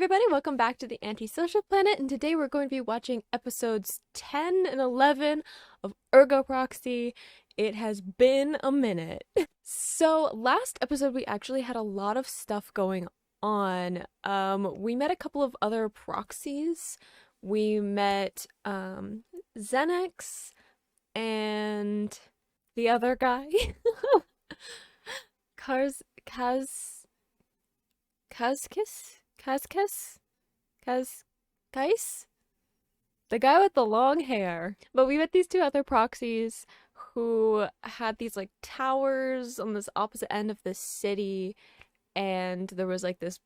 everybody, welcome back to the Antisocial Planet, and today we're going to be watching episodes 10 and 11 of Ergo Proxy. It has been a minute. So, last episode we actually had a lot of stuff going on. We met a couple of other proxies. We met Xenex and the other guy. Kazkis? Kais? The guy with the long hair. But we met these two other proxies who had these like towers on this opposite end of the city, and there was like this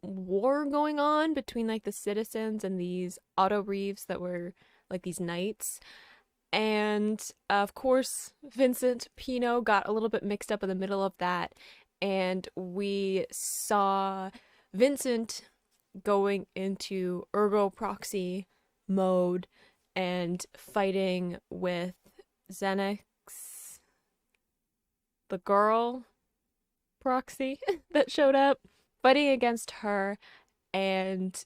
war going on between like the citizens and these auto reeves that were like these knights. And of course, Vincent Pino got a little bit mixed up in the middle of that, and we saw Vincent going into Ergo Proxy mode and fighting with Xenex, the girl proxy that showed up, fighting against her, and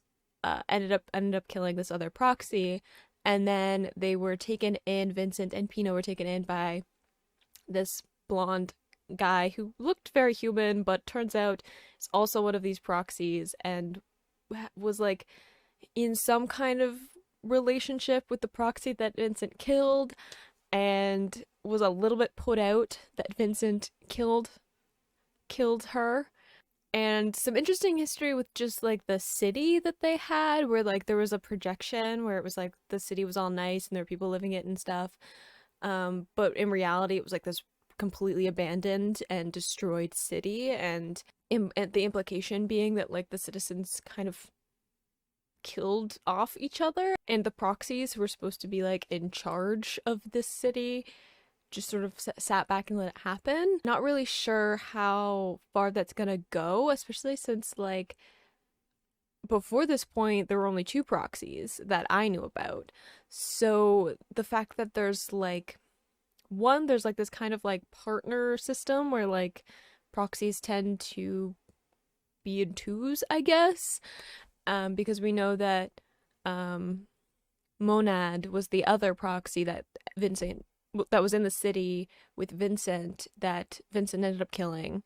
ended up killing this other proxy. And then they were taken in, Vincent and Pino were taken in by this blonde guy who looked very human, but turns out is also one of these proxies and was like in some kind of relationship with the proxy that Vincent killed, and was a little bit put out that Vincent killed her. And some interesting history with just like the city that they had, where like there was a projection where it was like the city was all nice and there were people living it and stuff, but in reality it was like this completely abandoned and destroyed city, and the implication being that like the citizens kind of killed off each other, and the proxies who were supposed to be like in charge of this city just sort of sat back and let it happen. Not really sure how far that's gonna go, especially since like before this point there were only two proxies that I knew about. So the fact that there's like there's like this kind of like partner system where like proxies tend to be in twos, I guess, because we know that Monad was the other proxy that was in the city with Vincent that Vincent ended up killing.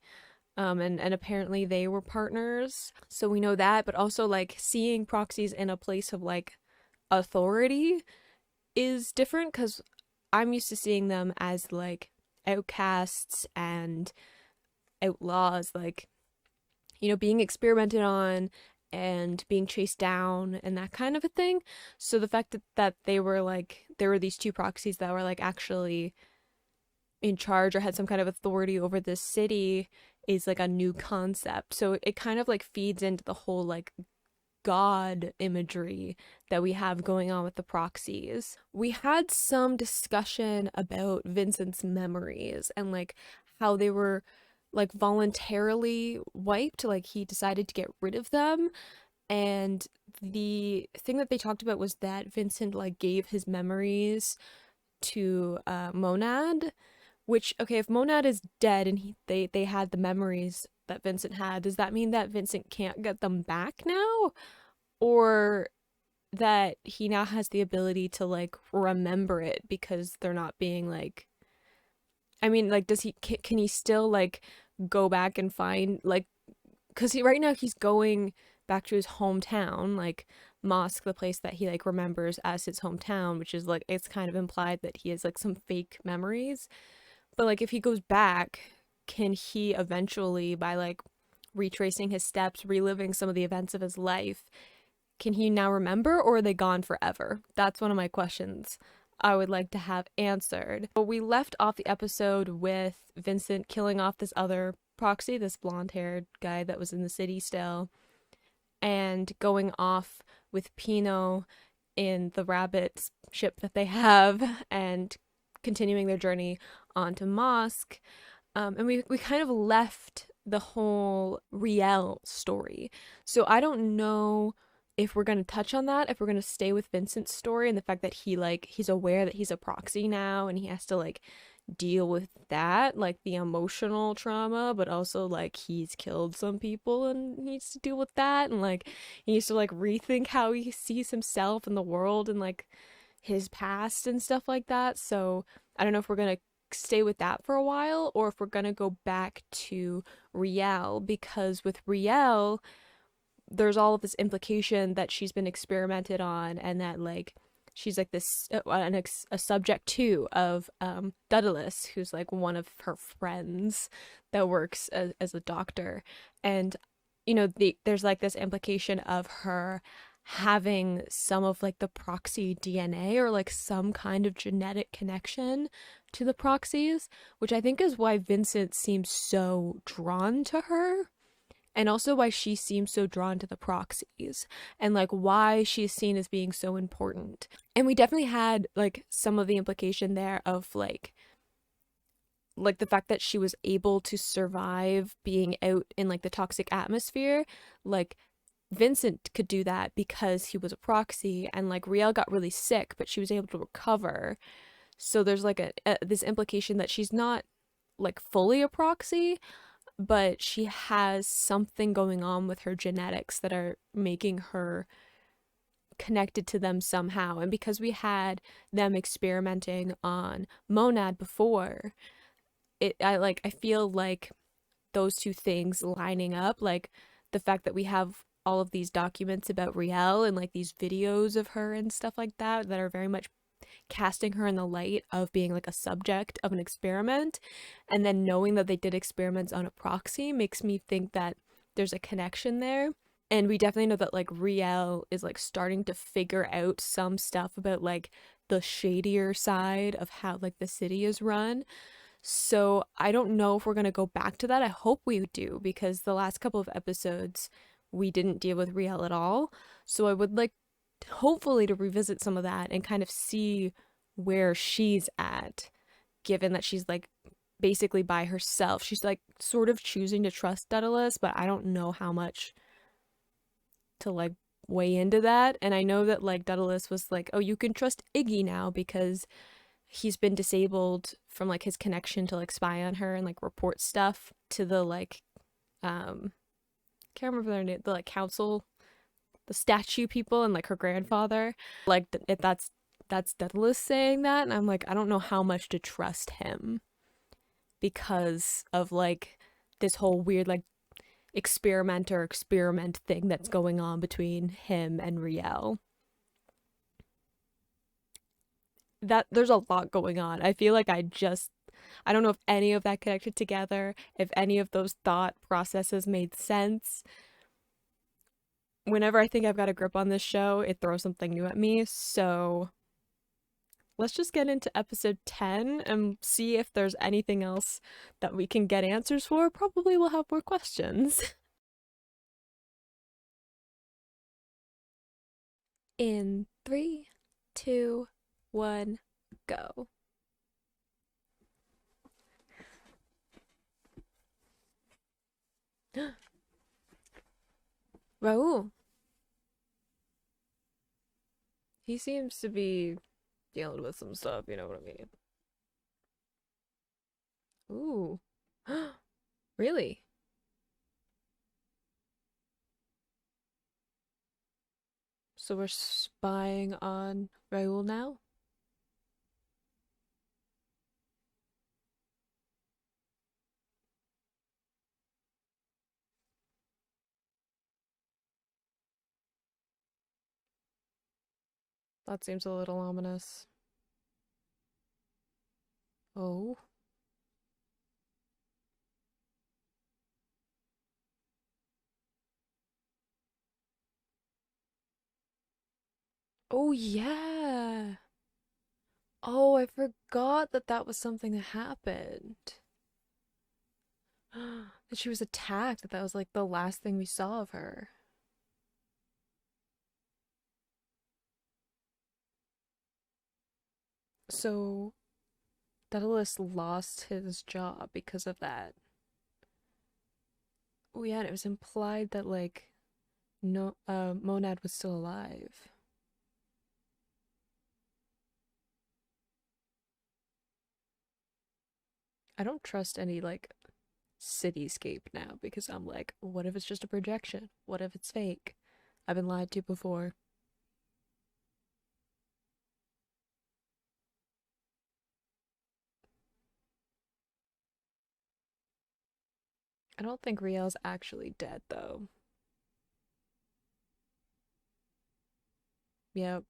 And apparently they were partners. So we know that, but also like seeing proxies in a place of like authority is different, because I'm used to seeing them as like outcasts and outlaws, like, you know, being experimented on and being chased down and that kind of a thing. So the fact that there were these two proxies that were like actually in charge or had some kind of authority over this city is like a new concept. So it kind of like feeds into the whole like god imagery that we have going on with the proxies. We had some discussion about Vincent's memories and like how they were like voluntarily wiped, like he decided to get rid of them. And the thing that they talked about was that Vincent like gave his memories to Monad, which, okay, if Monad is dead and they had the memories that Vincent had, does that mean that Vincent can't get them back now? Or that he now has the ability to like remember it because they're not being like, I mean, like, can he still like go back and find like, because right now he's going back to his hometown, like Mosque, the place that he like remembers as his hometown, which is like, it's kind of implied that he has like some fake memories. But like if he goes back, can he eventually, by like retracing his steps, reliving some of the events of his life, can he now remember, or are they gone forever? That's one of my questions I would like to have answered. But we left off the episode with Vincent killing off this other proxy, this blonde-haired guy that was in the city still, and going off with Pino in the rabbit ship that they have and continuing their journey onto Mosque. And we kind of left the whole Riel story. So I don't know if we're going to touch on that, if we're going to stay with Vincent's story and the fact that he's aware that he's a proxy now and he has to like deal with that, like the emotional trauma, but also like he's killed some people and he needs to deal with that, and like he needs to like rethink how he sees himself and the world and like his past and stuff like that. So I don't know if we're gonna stay with that for a while or if we're gonna go back to Riel, because with Riel there's all of this implication that she's been experimented on and that like she's like this a subject too of Daedalus, who's like one of her friends that works as a doctor. And there's like this implication of her having some of like the proxy DNA or like some kind of genetic connection to the proxies, which I think is why Vincent seems so drawn to her, and also why she seems so drawn to the proxies, and like why she's seen as being so important. And we definitely had like some of the implication there of like the fact that she was able to survive being out in like the toxic atmosphere. Like Vincent could do that because he was a proxy, and like Riel got really sick but she was able to recover. So there's like this implication that she's not like fully a proxy, but she has something going on with her genetics that are making her connected to them somehow. And because we had them experimenting on Monad before, I feel like those two things lining up, like the fact that we have all of these documents about Riel and like these videos of her and stuff like that that are very much casting her in the light of being like a subject of an experiment, and then knowing that they did experiments on a proxy makes me think that there's a connection there. And we definitely know that like Riel is like starting to figure out some stuff about like the shadier side of how like the city is run. So I don't know if we're going to go back to that. I hope we do, because the last couple of episodes we didn't deal with Riel at all. So I would like hopefully to revisit some of that and kind of see where she's at, given that she's like basically by herself. She's like sort of choosing to trust Daedalus, but I don't know how much to like weigh into that. And I know that like Daedalus was like, oh, you can trust Iggy now because he's been disabled from like his connection to like spy on her and like report stuff to the like can't remember their name, the like council, the statue people, and like her grandfather. Like that's Daedalus saying that, and I'm like, I don't know how much to trust him because of like this whole weird like experiment thing that's going on between him and Riel. That there's a lot going on. I feel like I don't know if any of that connected together, if any of those thought processes made sense. Whenever I think I've got a grip on this show, it throws something new at me. So let's just get into episode 10 and see if there's anything else that we can get answers for. Probably we'll have more questions. In 3, 2, 1, go. Raul. He seems to be dealing with some stuff, you know what I mean? Ooh. Really? So we're spying on Raul now? That seems a little ominous. Oh. Oh, yeah. Oh, I forgot that that was something that happened. That she was attacked, that that was like the last thing we saw of her. So, Daedalus lost his job because of that. Oh, yeah, and it was implied that, like, no, Monad was still alive. I don't trust any like cityscape now because I'm like, what if it's just a projection? What if it's fake? I've been lied to before. I don't think Riel's actually dead though. Yep.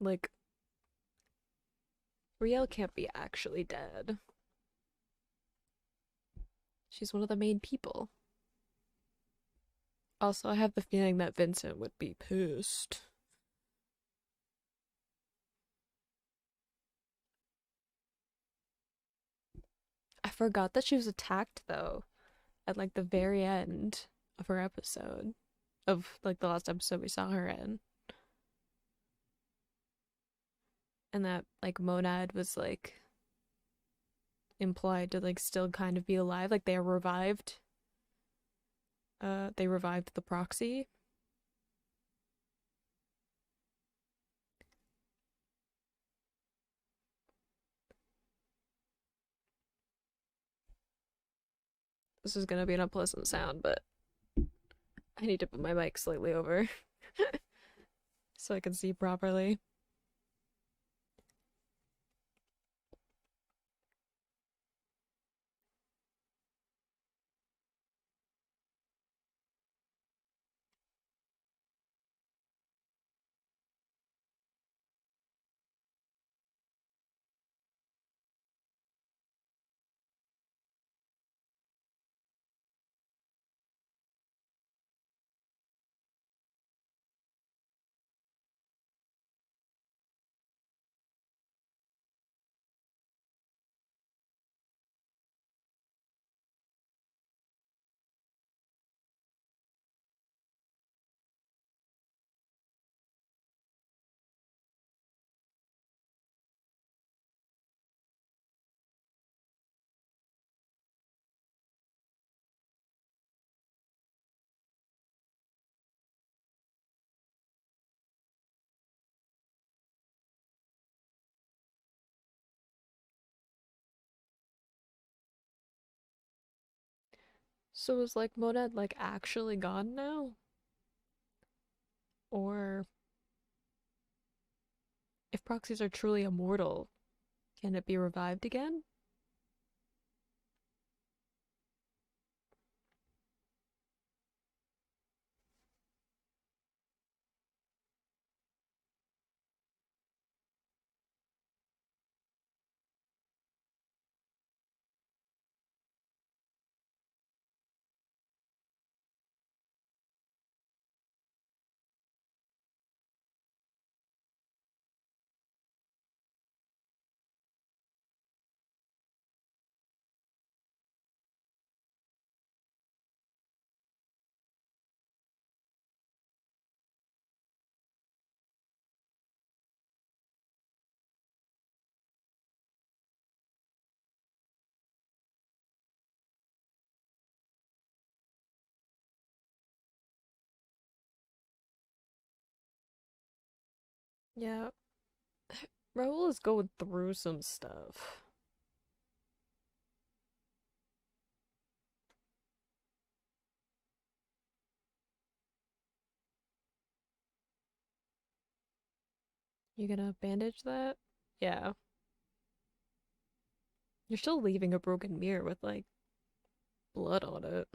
Like Riel can't be actually dead. She's one of the main people. Also, I have the feeling that Vincent would be pissed. I forgot that she was attacked though at like the very end of her episode of like the last episode we saw her in. And that like Monad was like implied to like still kind of be alive, like they are revived. They revived the proxy. This is gonna be an unpleasant sound, but I need to put my mic slightly over so I can see properly. So is like Monad like actually gone now? Or if proxies are truly immortal, can it be revived again? Yeah, Raul is going through some stuff. You gonna bandage that? Yeah. You're still leaving a broken mirror with like blood on it.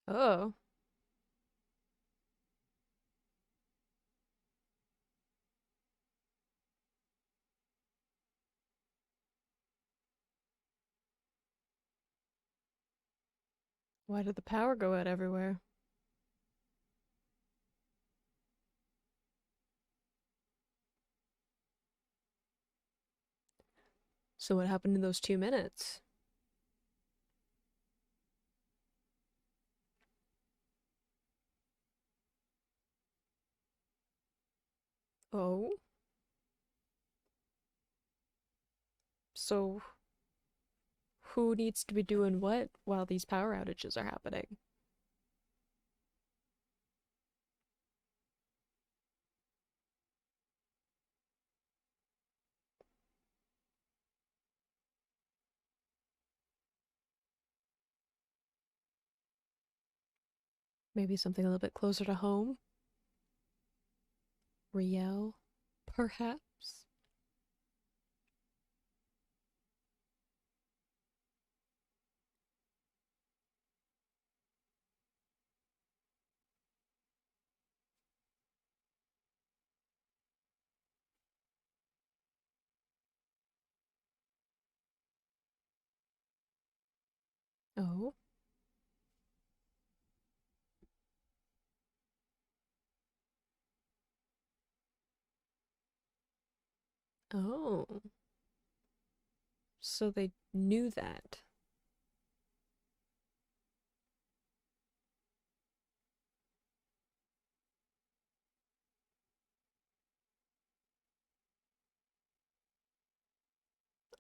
Oh. Why did the power go out everywhere? So what happened in those 2 minutes? Oh, so who needs to be doing what while these power outages are happening? Maybe something a little bit closer to home? Riel, perhaps? Oh, oh. So they knew that.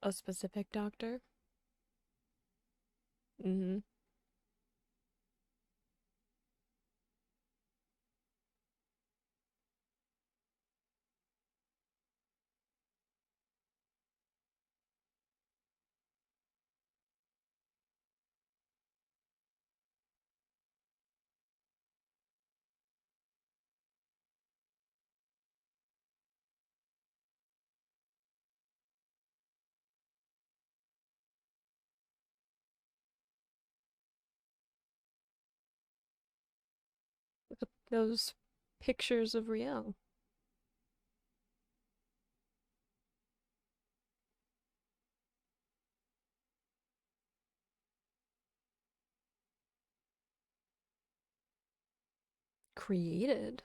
A specific doctor? Mm-hmm. Look at those pictures of Riel. Created?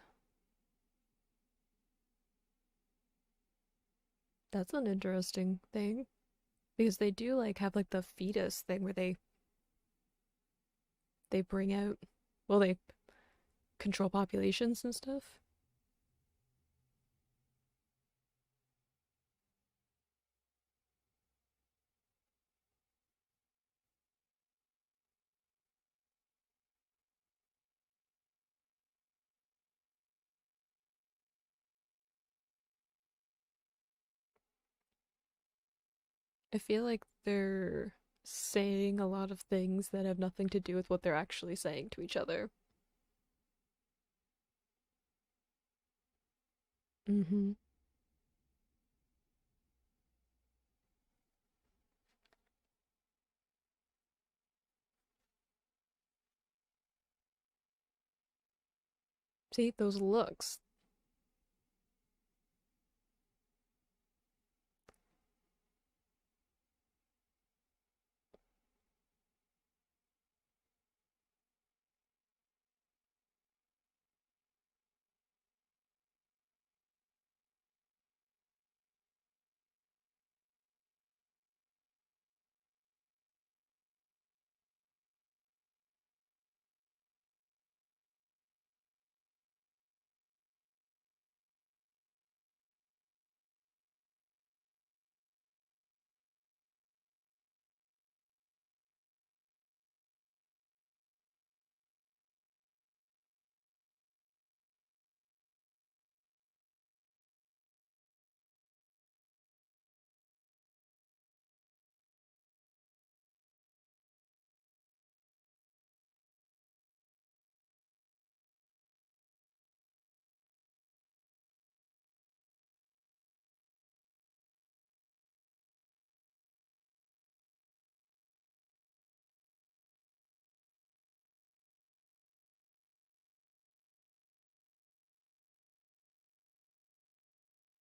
That's an interesting thing. Because they do like have like the fetus thing where they bring out, well, they control populations and stuff. I feel like they're saying a lot of things that have nothing to do with what they're actually saying to each other. Mm-hmm. See, those looks.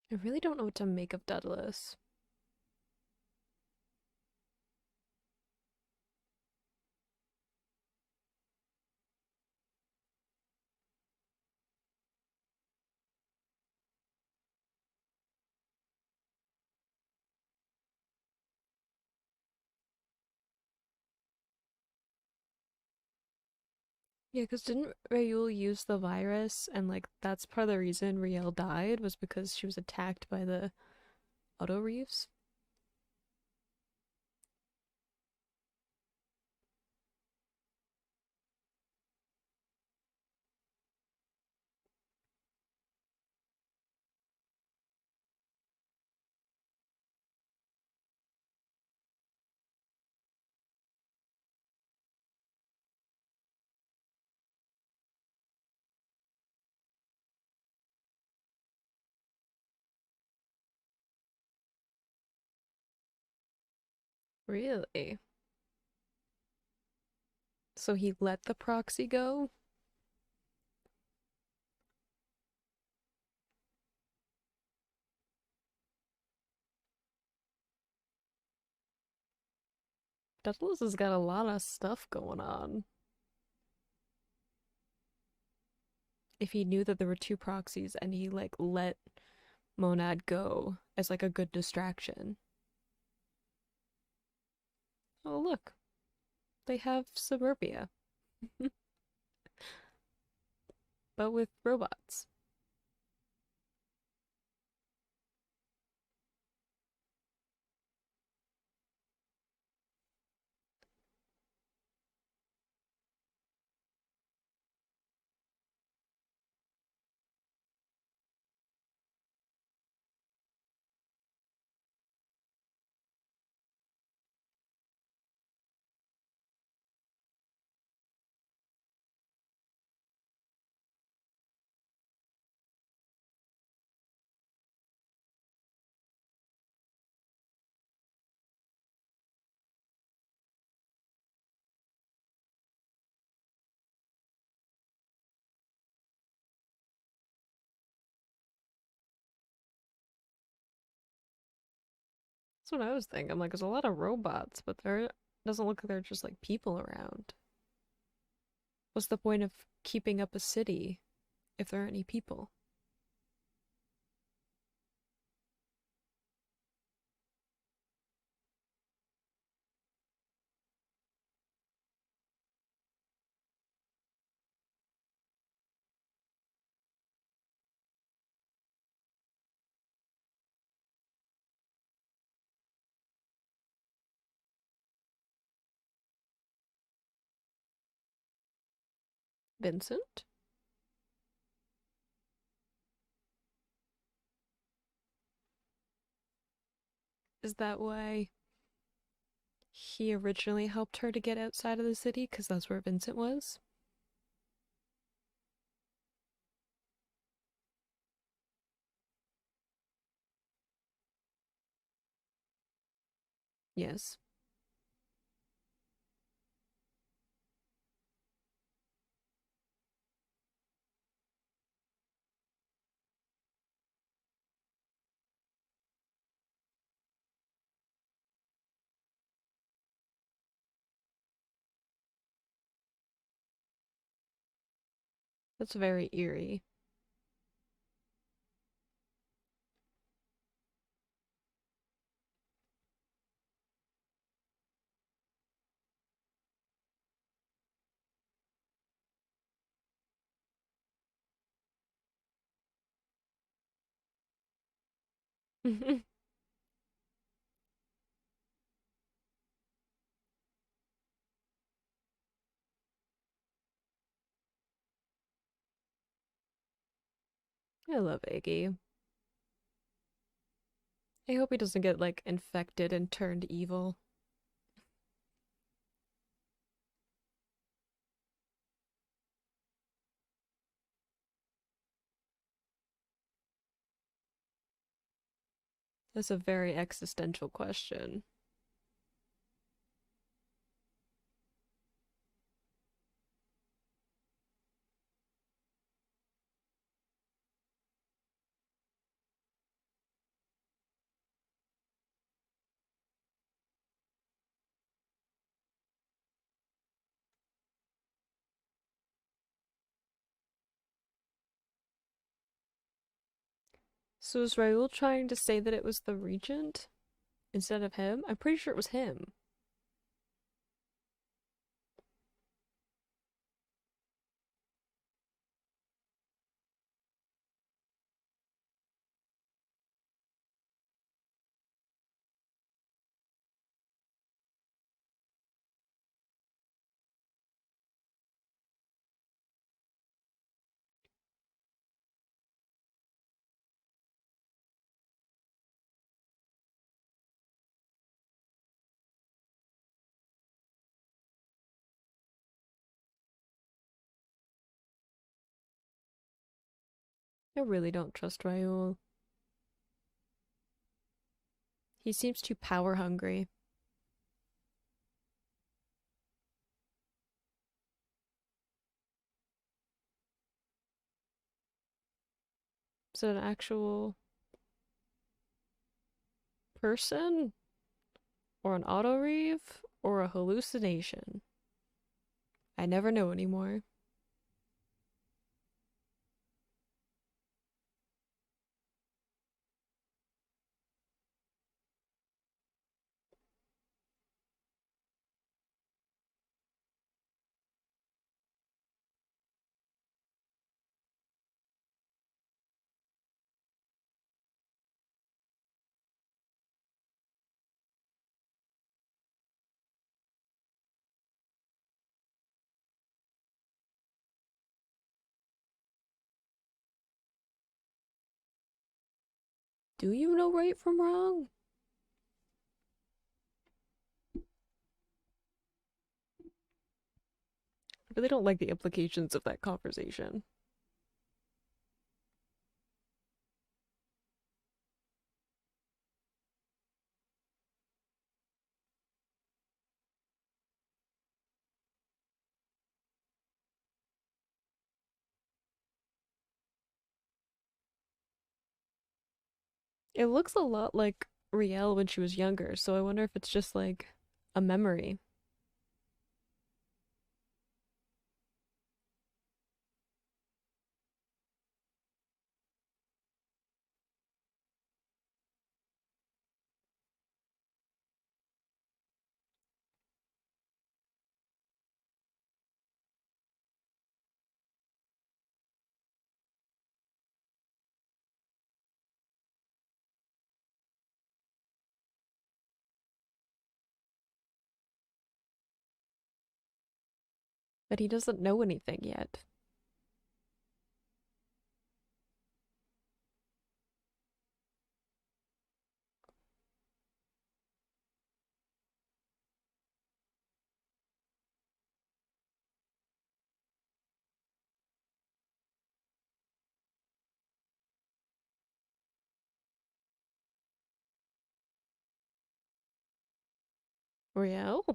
I really don't know what to make of Daedalus. Yeah, because didn't Rayul use the virus and like that's part of the reason Riel died was because she was attacked by the auto reefs? Really? So he let the proxy go? Daedalus has got a lot of stuff going on. If he knew that there were two proxies and he like let Monad go as like a good distraction. Oh look, they have suburbia, but with robots. That's what I was thinking. I'm like, there's a lot of robots, but there doesn't look like they're just like people around. What's the point of keeping up a city if there aren't any people? Vincent? Is that why he originally helped her to get outside of the city? Because that's where Vincent was? Yes. That's very eerie. I love Iggy. I hope he doesn't get like infected and turned evil. That's a very existential question. So is Raul trying to say that it was the regent instead of him? I'm pretty sure it was him. I really don't trust Raul. He seems too power hungry. Is it an actual person? Or an auto reeve? Or a hallucination? I never know anymore. Do you know right from wrong? I really don't like the implications of that conversation. It looks a lot like Riel when she was younger, so I wonder if it's just like a memory. But he doesn't know anything yet. Riel?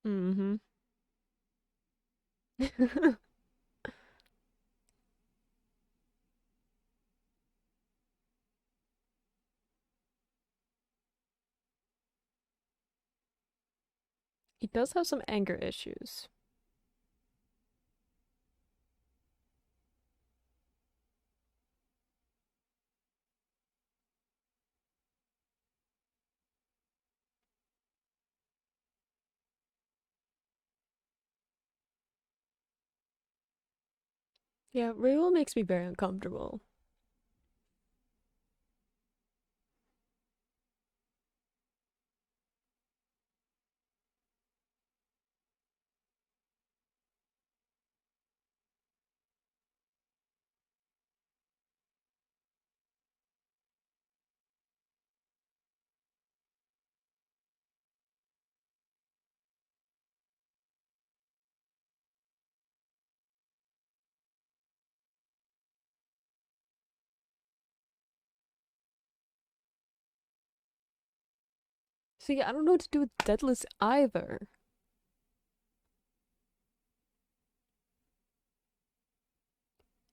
Mm-hmm. He does have some anger issues. Yeah, Raoul makes me very uncomfortable. See, I don't know what to do with Deadless either.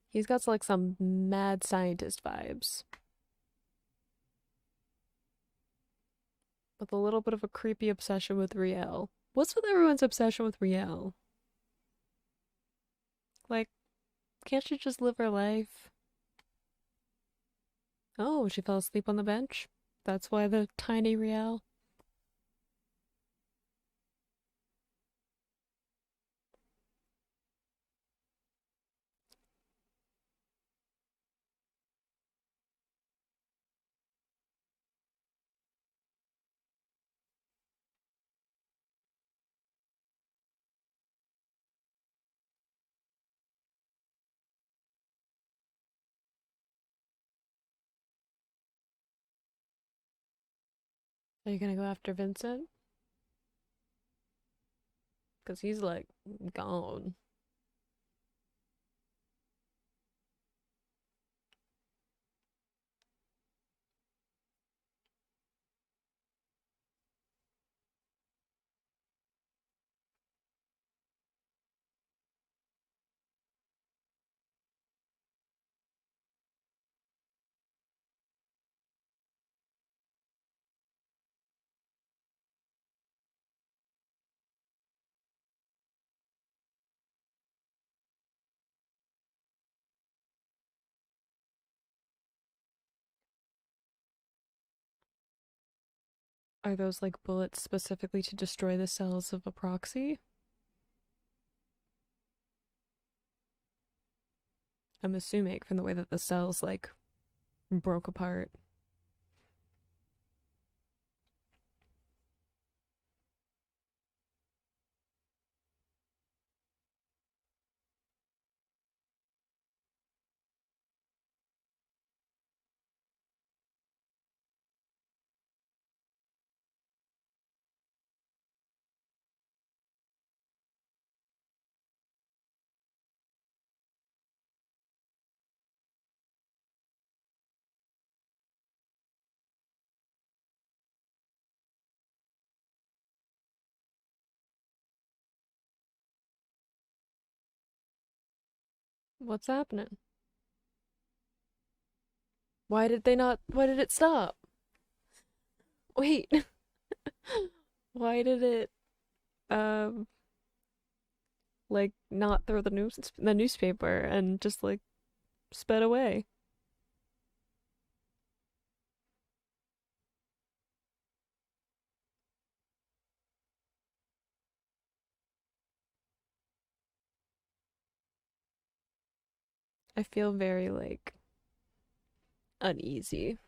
He's got like some mad scientist vibes, with a little bit of a creepy obsession with Riel. What's with everyone's obsession with Riel? Like, can't she just live her life? Oh, she fell asleep on the bench? That's why the tiny Riel. Are you gonna go after Vincent? because he's like gone. Are those like bullets specifically to destroy the cells of a proxy? I'm assuming from the way that the cells like broke apart. What's happening? Why did they not? Why did it stop? Wait, why did it um like not throw the newspaper and just like sped away? I feel very like uneasy.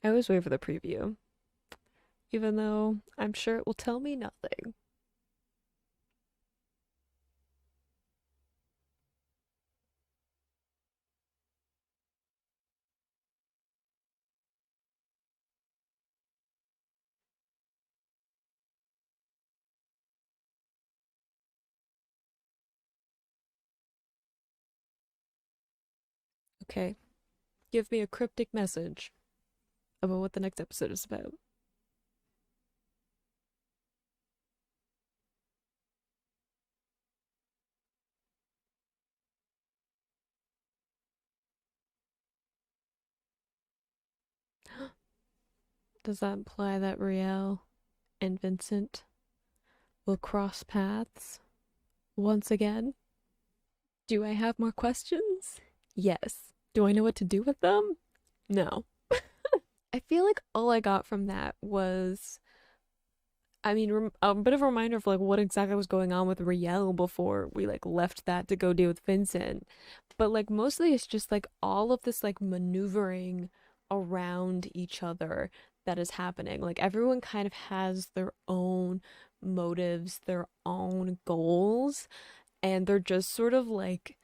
I always wait for the preview, even though I'm sure it will tell me nothing. Okay, give me a cryptic message about what the next episode is about. Does that imply that Riel and Vincent will cross paths once again? Do I have more questions? Yes. Do I know what to do with them? No. I feel like all I got from that was, I mean, a bit of a reminder of like what exactly was going on with Riel before we like left that to go deal with Vincent. But like mostly it's just like all of this like maneuvering around each other that is happening. Like everyone kind of has their own motives, their own goals, and they're just sort of like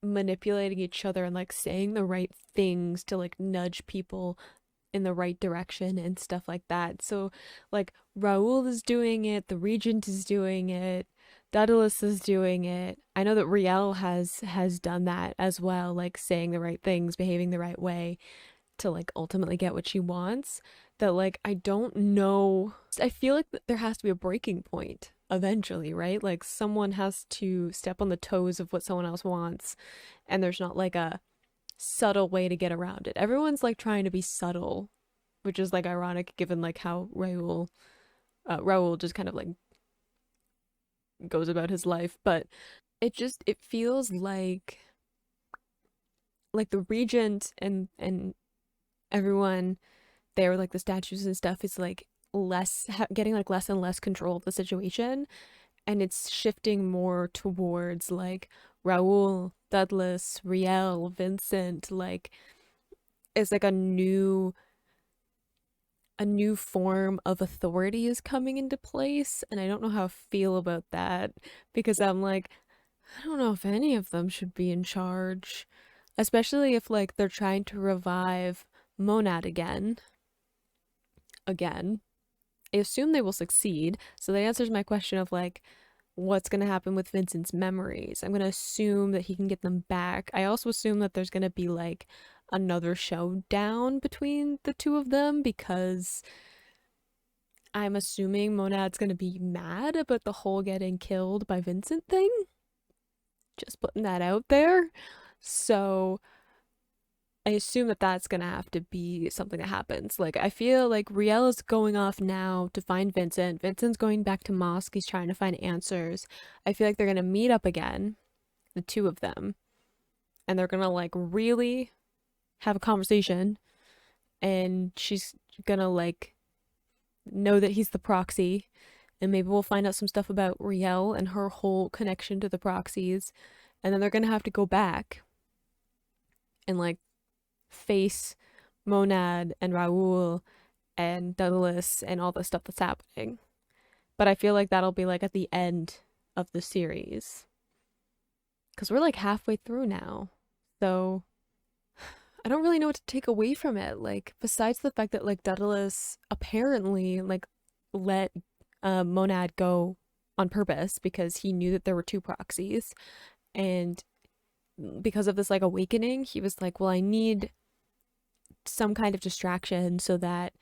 manipulating each other and like saying the right things to like nudge people in the right direction and stuff like that. So like Raoul is doing it, the Regent is doing it, Daedalus is doing it. I know that Riel has done that as well, like saying the right things, behaving the right way to like ultimately get what she wants. That like I don't know. I feel like there has to be a breaking point eventually, right? Like someone has to step on the toes of what someone else wants, and there's not like a subtle way to get around it. Everyone's like trying to be subtle, which is like ironic given like how Raoul just kind of like goes about his life, but it feels like the regent and everyone there, like the statues and stuff, is like getting like less and less control of the situation, and it's shifting more towards like Raoul, Douglas, Riel, Vincent, like it's like a new form of authority is coming into place, and I don't know how I feel about that because I'm like, I don't know if any of them should be in charge, especially if like they're trying to revive Monad again. I assume they will succeed. So that answers my question of like what's going to happen with Vincent's memories. I'm going to assume that he can get them back. I also assume that there's going to be like another showdown between the two of them because I'm assuming Monad's going to be mad about the whole getting killed by Vincent thing. Just putting that out there. So I assume that that's gonna have to be something that happens. Like, I feel like Riel is going off now to find Vincent. Vincent's going back to Mosque. He's trying to find answers. I feel like they're gonna meet up again, the two of them, and they're gonna like really have a conversation. And she's gonna like know that he's the proxy, and maybe we'll find out some stuff about Riel and her whole connection to the proxies. And then they're gonna have to go back and like face Monad and Raoul and Douglas and all the stuff that's happening. But I feel like that'll be like at the end of the series. Because we're like halfway through now. So I don't really know what to take away from it. Like, besides the fact that like Douglas apparently like let Monad go on purpose because he knew that there were two proxies. And because of this like awakening, he was like, well, I need some kind of distraction so that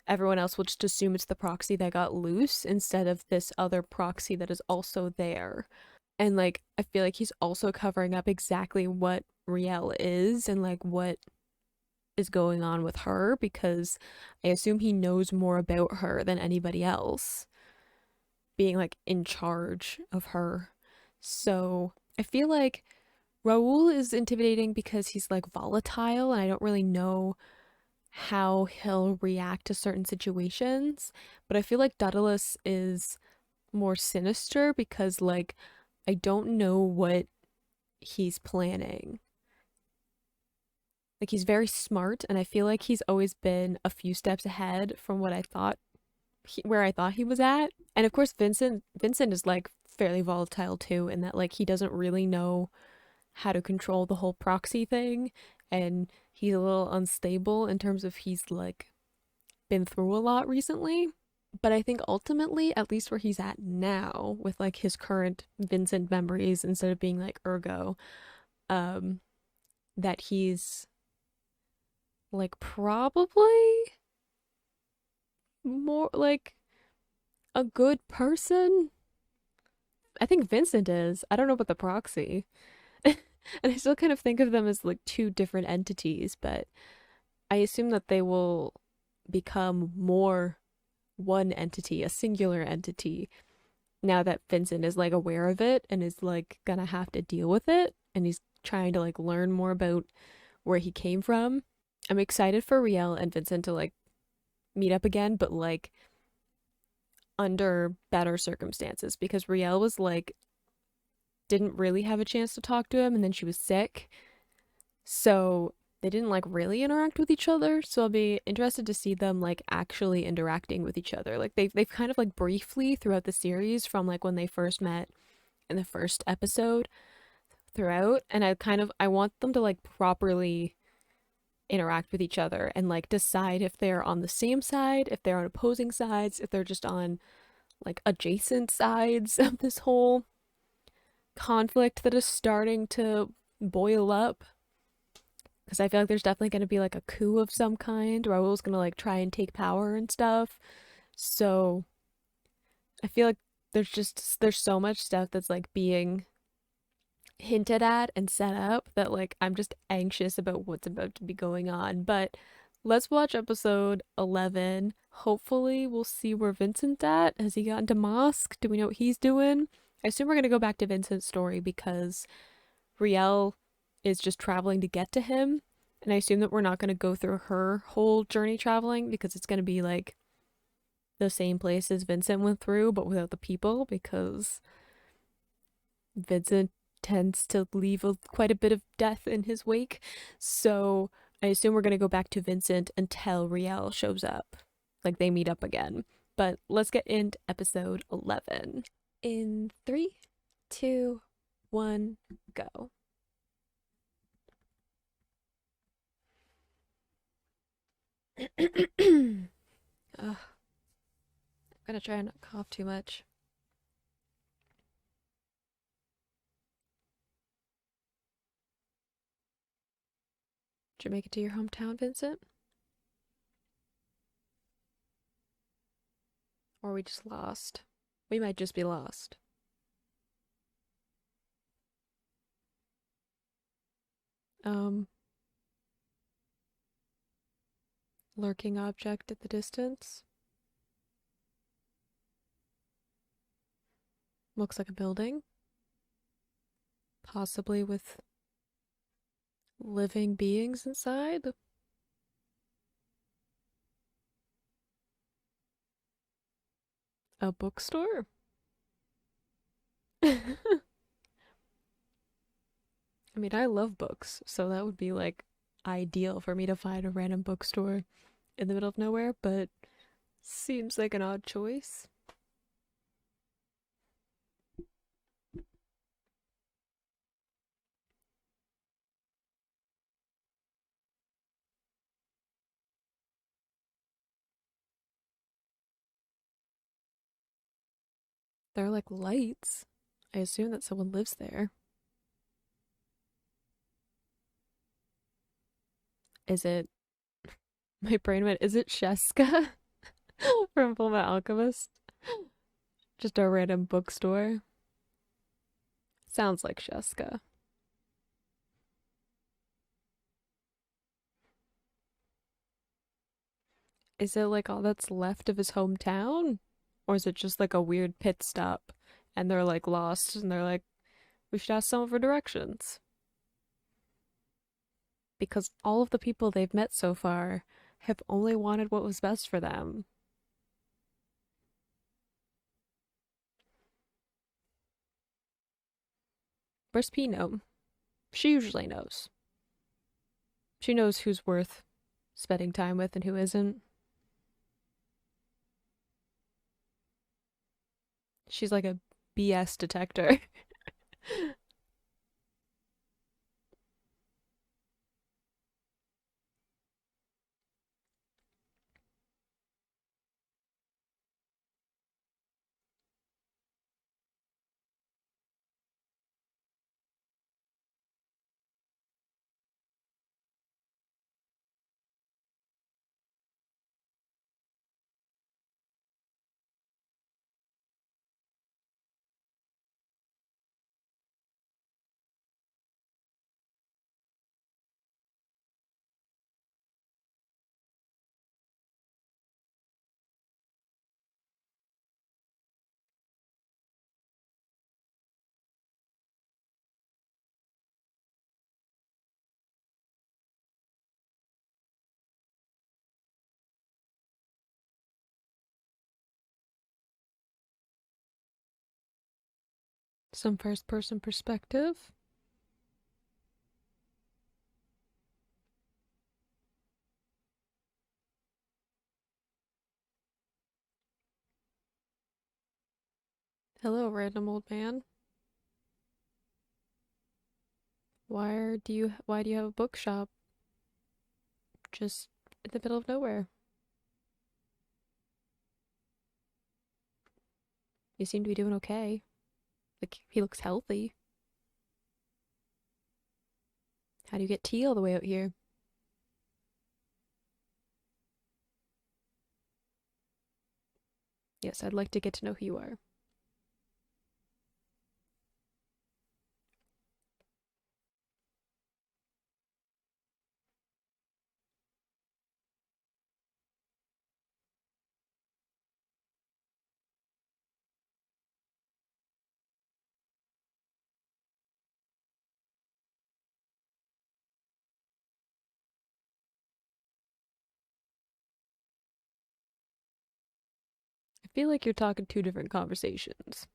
everyone else will just assume it's the proxy that got loose instead of this other proxy that is also there. And like I feel like he's also covering up exactly what Riel is and like what is going on with her because I assume he knows more about her than anybody else being like in charge of her. So I feel like Raoul is intimidating because he's like volatile and I don't really know how he'll react to certain situations. But I feel like Daedalus is more sinister because like I don't know what he's planning. Like he's very smart and I feel like he's always been a few steps ahead from what I thought where I thought he was at. And of course Vincent is like fairly volatile too in that like he doesn't really know how to control the whole proxy thing and he's a little unstable in terms of he's like been through a lot recently. But I think ultimately, at least where he's at now, with like his current Vincent memories instead of being like Ergo, um, that he's like probably more like a good person. I think Vincent is. I don't know about the proxy. And I still kind of think of them as like two different entities, but I assume that they will become more one entity, a singular entity, now that Vincent is like aware of it and is like gonna have to deal with it and he's trying to like learn more about where he came from. I'm excited for Riel and Vincent to like meet up again, but like under better circumstances because Riel was like didn't really have a chance to talk to him and then she was sick. So they didn't like really interact with each other. So I'll be interested to see them like actually interacting with each other. Like they've kind of like briefly throughout the series from like when they first met in the first episode throughout, and I want them to like properly interact with each other and like decide if they're on the same side, if they're on opposing sides, if they're just on like adjacent sides of this whole conflict that is starting to boil up. Because I feel like there's definitely going to be like a coup of some kind. Raul's going to like try and take power and stuff. So I feel like there's so much stuff that's like being hinted at and set up that like I'm just anxious about what's about to be going on. But let's watch episode 11. Hopefully we'll see where Vincent's at. Has he gotten to Mosque? Do we know what he's doing? I assume we're going to go back to Vincent's story because Riel is just traveling to get to him. And I assume that we're not going to go through her whole journey traveling because it's going to be like the same place as Vincent went through, but without the people because Vincent tends to leave quite a bit of death in his wake. So I assume we're going to go back to Vincent until Riel shows up. Like they meet up again. But let's get into episode 11. In 3, 2, 1, go. Ugh. I'm gonna try and not cough too much. Did you make it to your hometown, Vincent? Or are we just lost? We might just be lost. Lurking object at the distance. Looks like a building. Possibly with living beings inside. A bookstore? I mean, I love books, so that would be like ideal for me to find a random bookstore in the middle of nowhere, but seems like an odd choice. They're like lights. I assume that someone lives there. Is it my brain went, is it Sheska from Fullmetal Alchemist? Just a random bookstore. Sounds like Sheska. Is it like all that's left of his hometown? Or is it just like a weird pit stop and they're like lost and they're like, we should ask someone for directions? Because all of the people they've met so far have only wanted what was best for them. Where's Pino? She usually knows. She knows who's worth spending time with and who isn't. She's like a BS detector. Some first person perspective. Hello, random old man. Why do you have a bookshop just in the middle of nowhere? You seem to be doing okay. Like he looks healthy. How do you get tea all the way out here? Yes, I'd like to get to know who you are. I feel like you're talking two different conversations.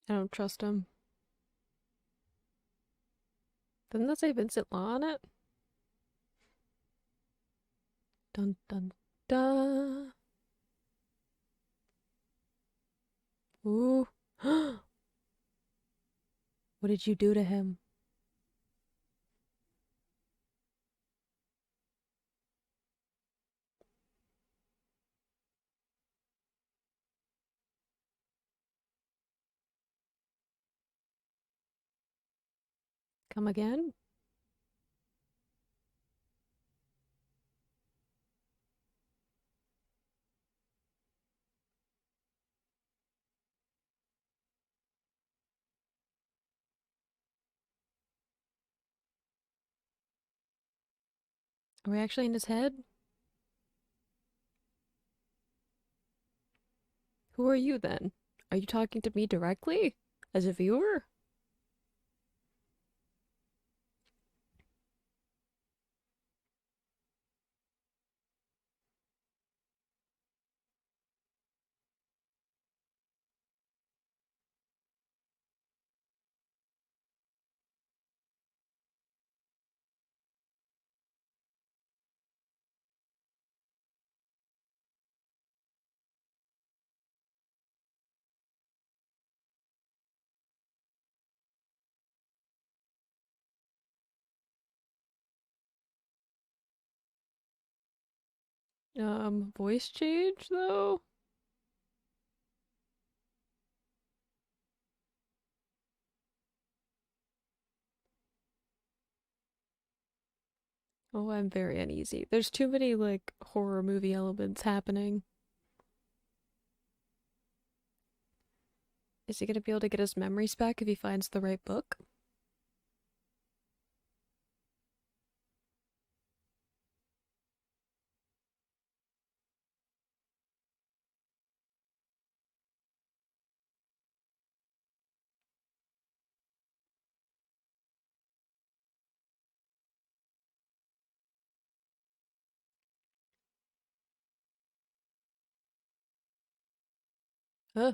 I don't trust him. Doesn't that say Vincent Law on it? Dun dun dun. Ooh. What did you do to him? Come again? Are we actually in his head? Who are you then? Are you talking to me directly? As a viewer? Voice change though? Oh, I'm very uneasy. There's too many like horror movie elements happening. Is he gonna be able to get his memories back if he finds the right book? Huh.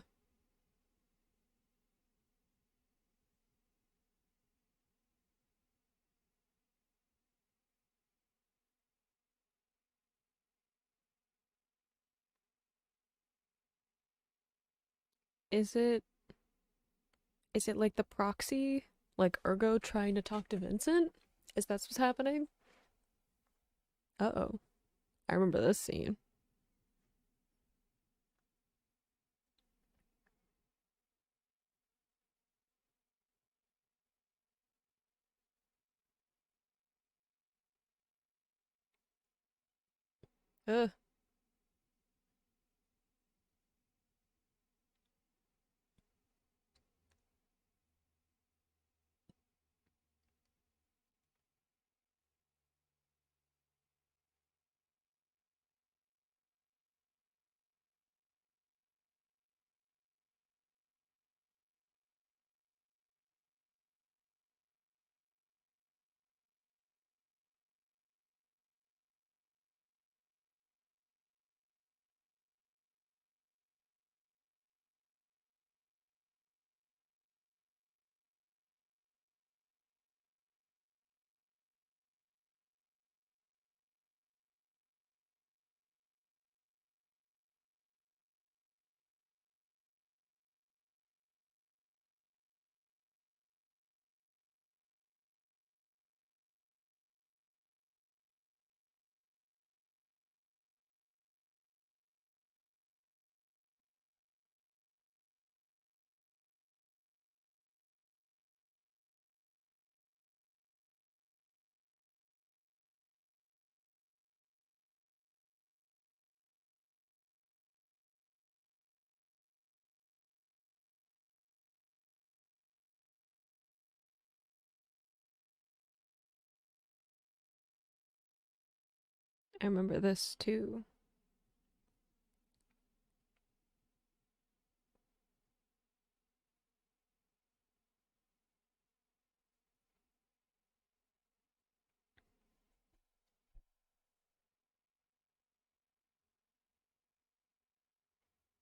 Is it is it like the proxy? Like Ergo trying to talk to Vincent? Is that what's happening? Uh-oh. I remember this scene. Ugh. I remember this too.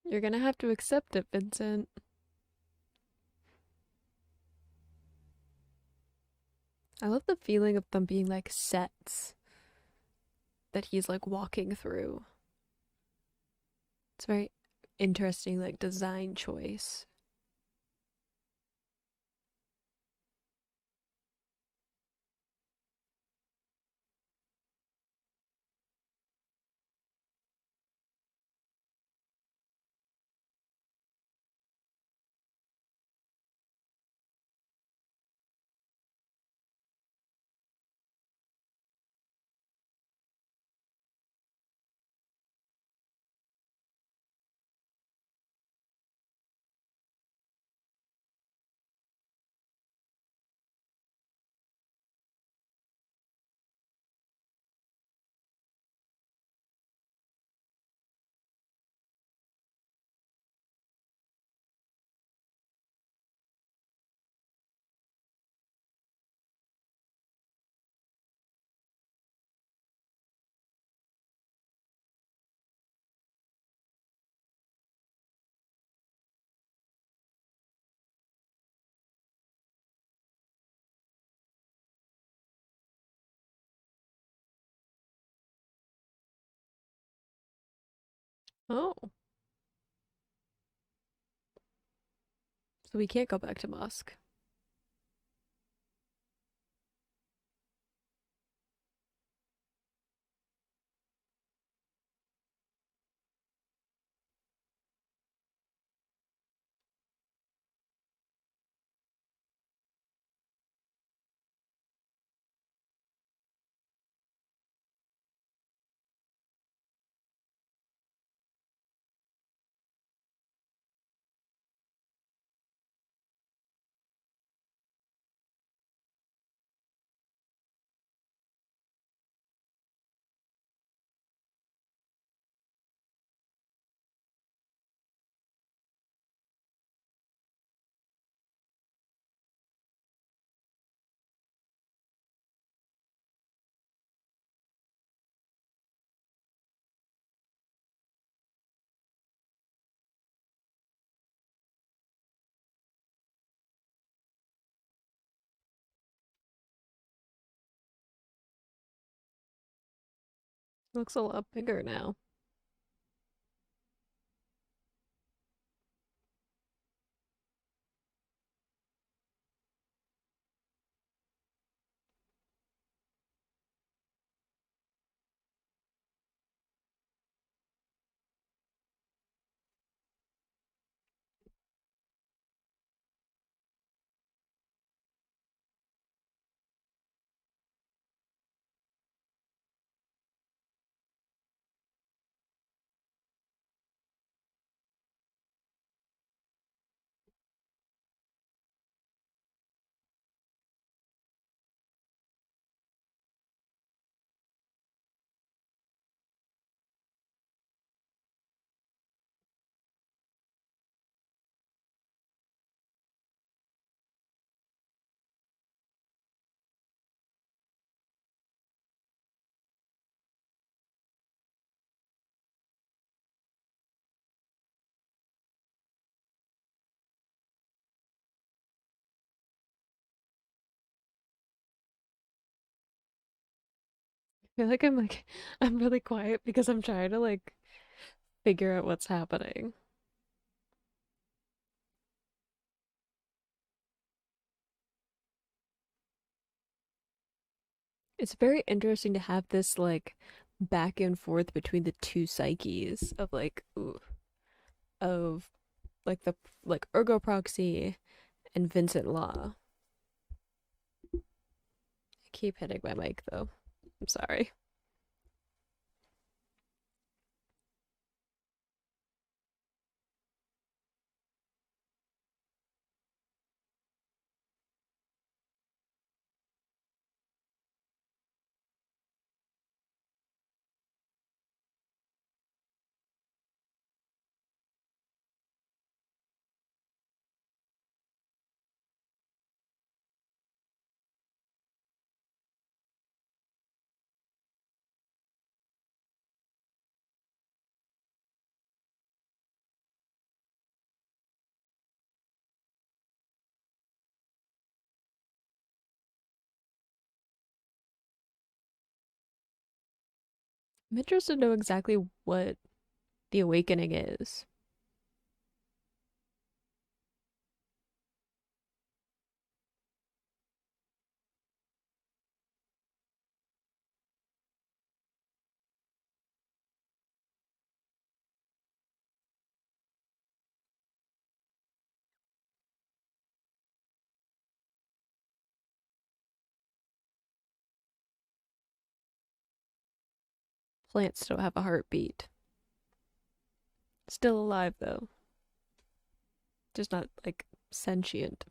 You're gonna have to accept it, Vincent. I love the feeling of them being like sets that he's like walking through. It's very interesting, like design choice. Oh, so we can't go back to Musk. Looks a lot bigger now. I feel like I'm really quiet because I'm trying to like figure out what's happening. It's very interesting to have this like back and forth between the two psyches of like ooh, of like the like Ergo Proxy and Vincent Law. I keep hitting my mic though. I'm sorry. I'm interested to know exactly what the awakening is. Plants don't have a heartbeat. Still alive though. Just not like sentient.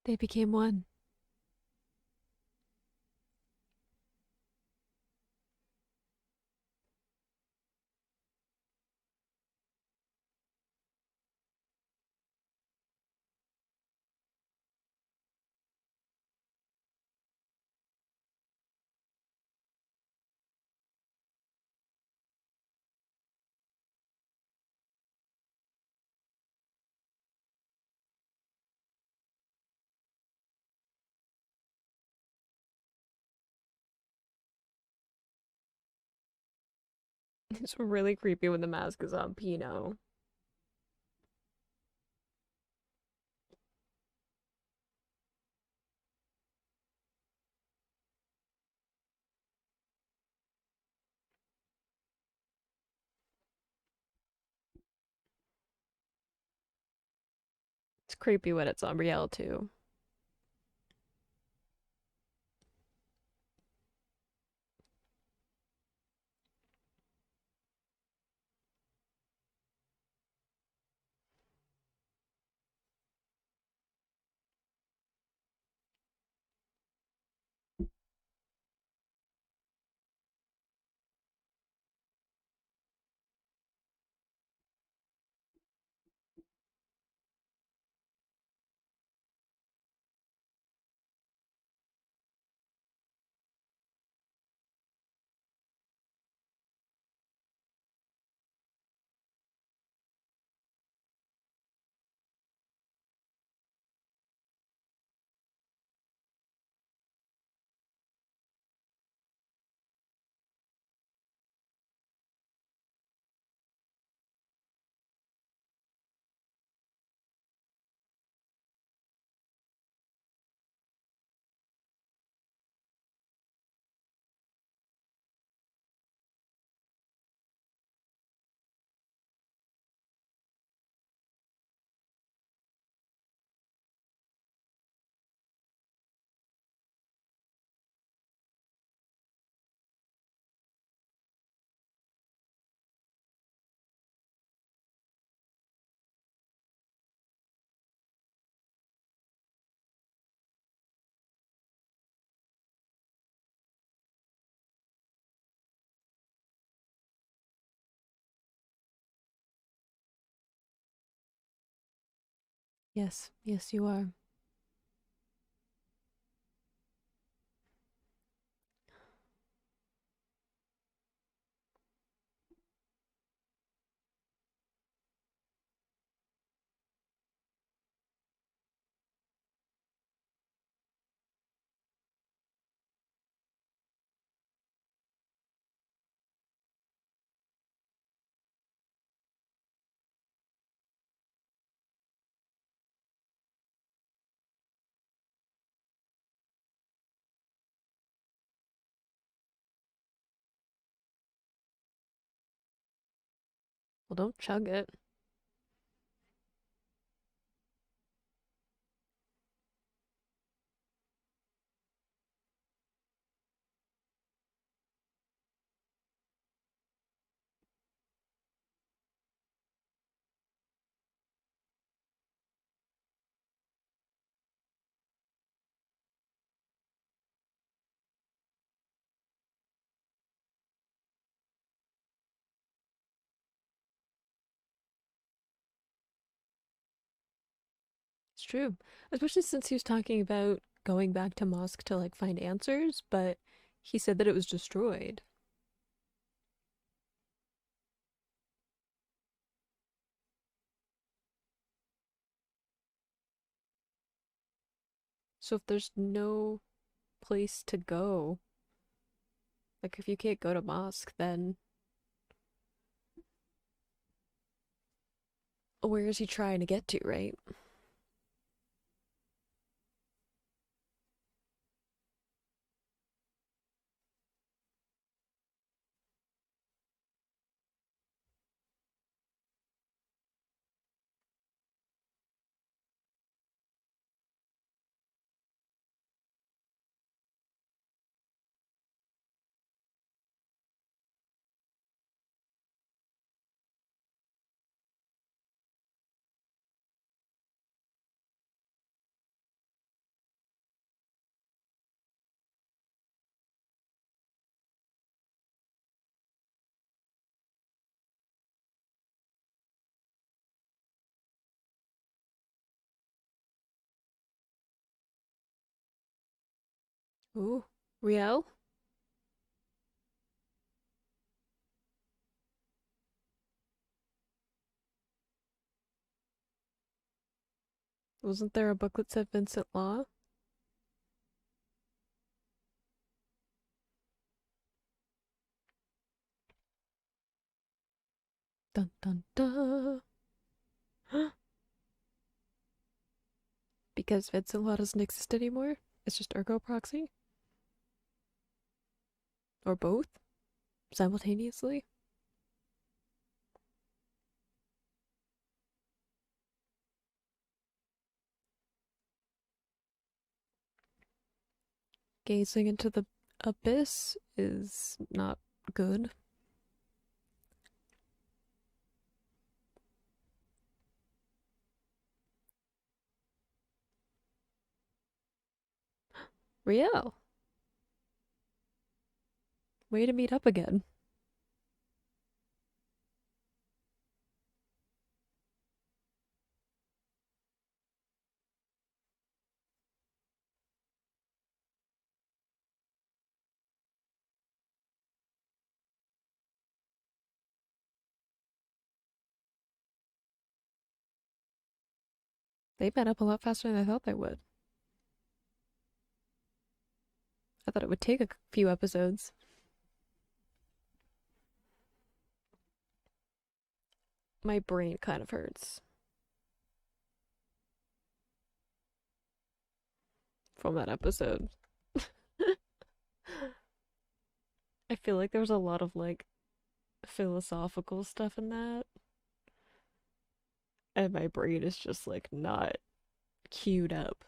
They became one. It's really creepy when the mask is on Pino. It's creepy when it's on Riel too. Yes, yes, you are. Well, don't chug it. It's true. Especially since he was talking about going back to Mosque to like find answers, but he said that it was destroyed. So if there's no place to go, like if you can't go to Mosque, then where is he trying to get to, right? Ooh, Riel? Wasn't there a book that said Vincent Law? Dun dun dun. Because Vincent Law doesn't exist anymore? It's just Ergo Proxy? Or both? Simultaneously? Gazing into the abyss is not good. Riel, way to meet up again. They met up a lot faster than I thought they would. I thought it would take a few episodes. My brain kind of hurts from that episode. I feel like there was a lot of like philosophical stuff in that, and my brain is just like not queued up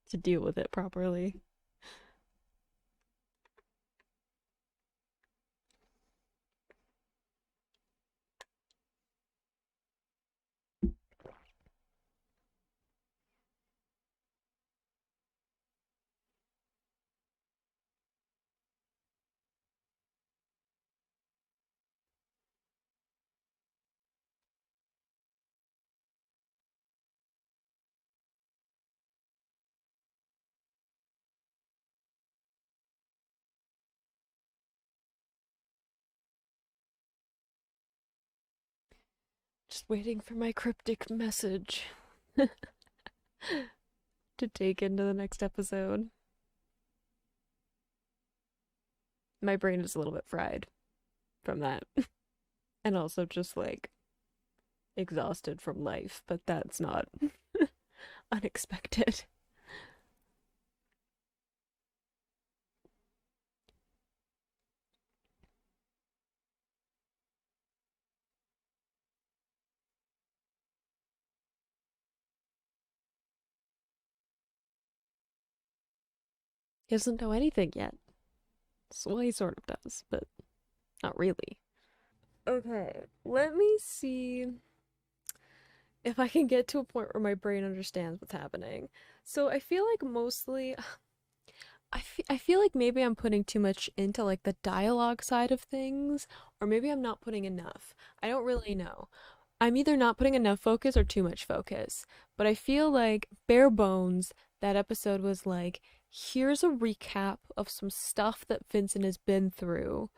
to deal with it properly. Just waiting for my cryptic message to take into the next episode. My brain is a little bit fried from that. And also just like exhausted from life, but that's not unexpected. He doesn't know anything yet. So, well, he sort of does, but not really. Okay, let me see if I can get to a point where my brain understands what's happening. So I feel like mostly I feel like maybe I'm putting too much into like the dialogue side of things, or maybe I'm not putting enough. I don't really know. I'm either not putting enough focus or too much focus. But I feel like bare bones, that episode was like, here's a recap of some stuff that Vincent has been through,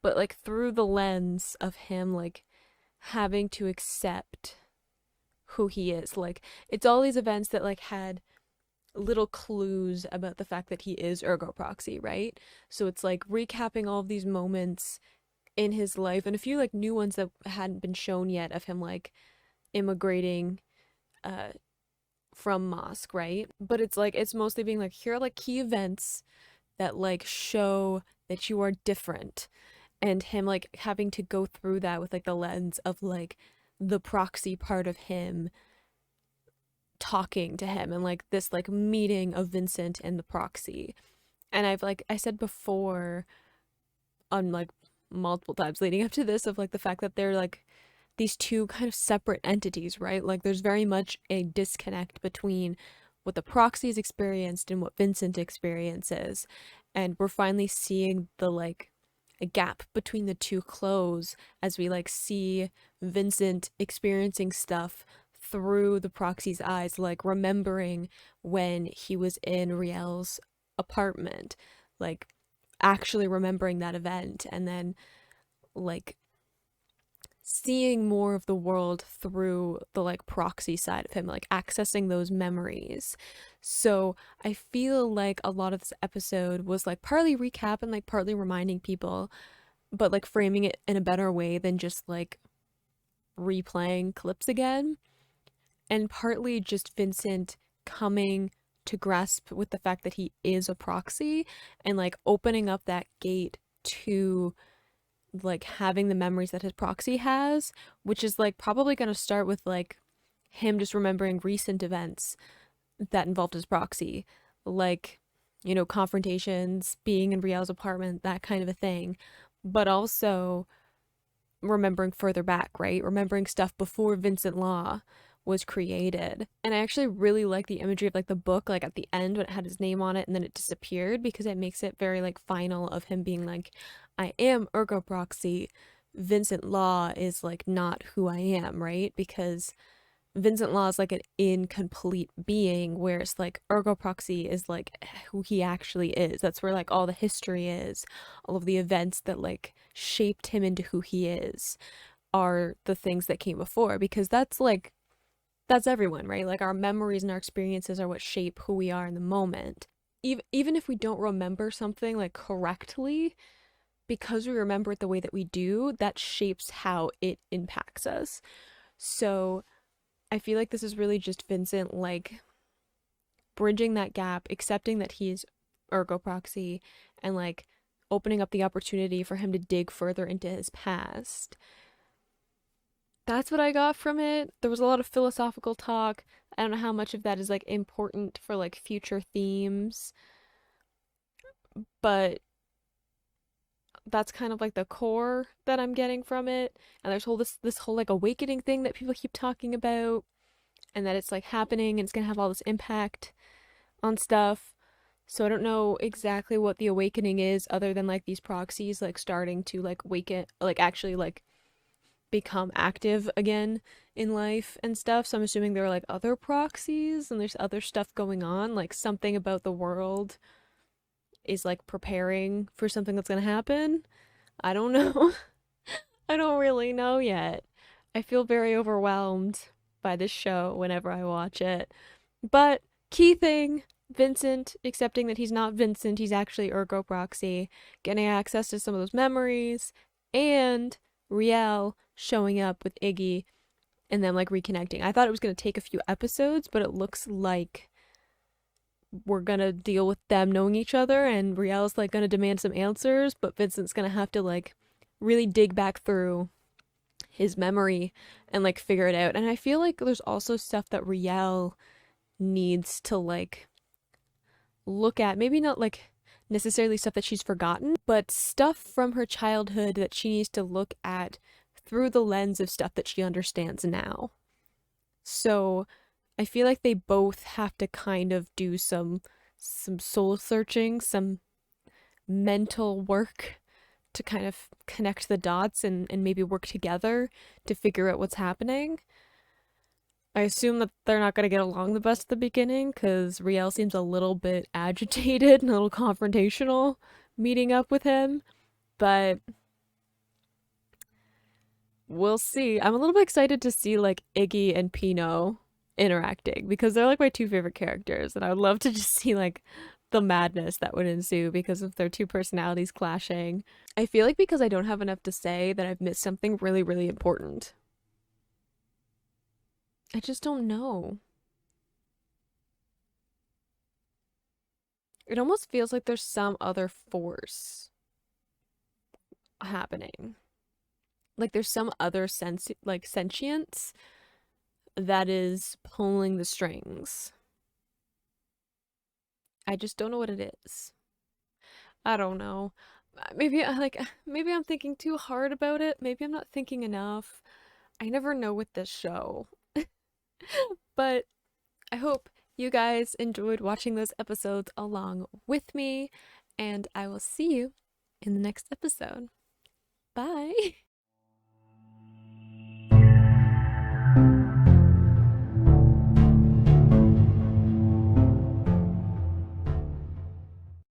but like through the lens of him like having to accept who he is. Like it's all these events that like had little clues about the fact that he is Ergo Proxy, right? So it's like recapping all of these moments in his life and a few like new ones that hadn't been shown yet of him like immigrating uh from Mosque, right? But it's like it's mostly being like here are like key events that like show that you are different, and him like having to go through that with like the lens of like the proxy part of him talking to him and like this like meeting of Vincent and the proxy. And I've like I said before on like multiple times leading up to this of like the fact that they're like these two kind of separate entities, right? Like there's very much a disconnect between what the proxies experienced and what Vincent experiences. And we're finally seeing the like a gap between the two close as we like see Vincent experiencing stuff through the proxy's eyes, like remembering when he was in Riel's apartment, like actually remembering that event, and then like seeing more of the world through the like proxy side of him, like accessing those memories. So I feel like a lot of this episode was like partly recap and like partly reminding people, but like framing it in a better way than just like replaying clips again. And partly just Vincent coming to grasp with the fact that he is a proxy and like opening up that gate to like having the memories that his proxy has, which is like probably going to start with like him just remembering recent events that involved his proxy, like, you know, confrontations, being in Riel's apartment, that kind of a thing, but also remembering further back, right? Remembering stuff before Vincent Law was created. And I actually really like the imagery of like the book, like at the end when it had his name on it and then it disappeared, because it makes it very like final of him being like, I am Ergo Proxy. Vincent Law is like not who I am, right? Because Vincent Law is like an incomplete being, whereas like Ergo Proxy is like who he actually is. That's where like all the history is, all of the events that like shaped him into who he is are the things that came before, because that's like that's everyone, right? Like our memories and our experiences are what shape who we are in the moment. Even if we don't remember something like correctly, because we remember it the way that we do, that shapes how it impacts us. So I feel like this is really just Vincent like bridging that gap, accepting that he's Ergo Proxy, and like opening up the opportunity for him to dig further into his past. That's what I got from it. There was a lot of philosophical talk. I don't know how much of that is like important for like future themes, but that's kind of like the core that I'm getting from it. And there's this whole like awakening thing that people keep talking about, and that it's like happening and it's gonna have all this impact on stuff. So I don't know exactly what the awakening is, other than like these proxies like starting to like wake it, like actually like become active again in life and stuff. So I'm assuming there are like other proxies and there's other stuff going on, like something about the world is like preparing for something that's gonna happen. I don't know. I don't really know yet. I feel very overwhelmed by this show whenever I watch it. But key thing, Vincent accepting that he's not Vincent, he's actually Ergo Proxy, getting access to some of those memories, and Riel showing up with Iggy and them like reconnecting. I thought it was going to take a few episodes, but it looks like we're going to deal with them knowing each other, and Riel's like going to demand some answers, but Vincent's going to have to like really dig back through his memory and like figure it out. And I feel like there's also stuff that Riel needs to like look at, maybe not like necessarily stuff that she's forgotten, but stuff from her childhood that she needs to look at through the lens of stuff that she understands now. So I feel like they both have to kind of do some soul searching, some mental work to kind of connect the dots and maybe work together to figure out what's happening. I assume that they're not going to get along the best at the beginning because Riel seems a little bit agitated and a little confrontational meeting up with him, but we'll see. I'm a little bit excited to see like Iggy and Pino interacting because they're like my two favorite characters, and I would love to just see like the madness that would ensue because of their two personalities clashing. I feel like because I don't have enough to say that I've missed something really, really important. I just don't know. It almost feels like there's some other force happening. Like there's some other sense like sentience that is pulling the strings. I just don't know what it is. I don't know. Maybe I like maybe I'm thinking too hard about it. Maybe I'm not thinking enough. I never know with this show. But I hope you guys enjoyed watching those episodes along with me, and I will see you in the next episode. Bye.